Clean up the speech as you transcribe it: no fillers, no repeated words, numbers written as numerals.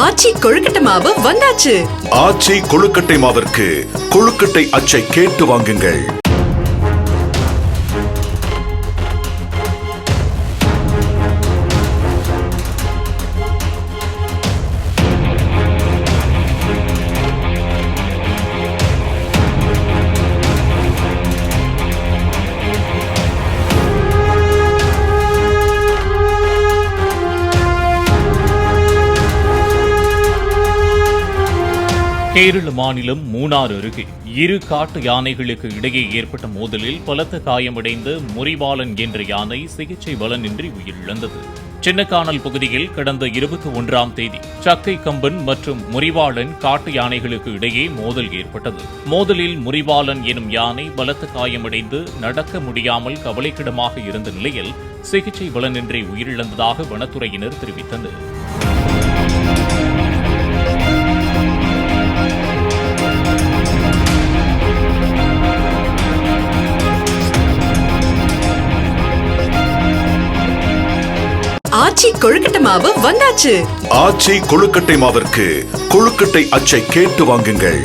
ஆச்சி கொழுக்கட்டை மாவு வந்தாச்சு. ஆச்சி கொழுக்கட்டை மாவிற்கு கொழுக்கட்டை அச்சை கேட்டு வாங்குங்கள். கேரள மாநிலம் மூணார் அருகே இரு காட்டு யானைகளுக்கு இடையே ஏற்பட்ட மோதலில் பலத்த காயமடைந்த முறிவாளன் என்ற யானை சிகிச்சை பலனின்றி உயிரிழந்தது. சின்னக்கானல் பகுதியில் கடந்த 21ஆம் தேதி சக்கை கம்பன் மற்றும் முறிவாளன் காட்டு யானைகளுக்கு இடையே மோதல் ஏற்பட்டது. மோதலில் முறிவாளன் எனும் யானை பலத்த காயமடைந்து நடக்க முடியாமல் கவலைக்கிடமாக இருந்த நிலையில் சிகிச்சை பலனின்றி உயிரிழந்ததாக வனத்துறையினர் தெரிவித்தனர். ஆச்சி கொழுக்கட்டை மாவு வந்தாச்சு. ஆச்சி கொழுக்கட்டை மாவிற்கு கொழுக்கட்டை அச்சை கேட்டு வாங்குங்கள்.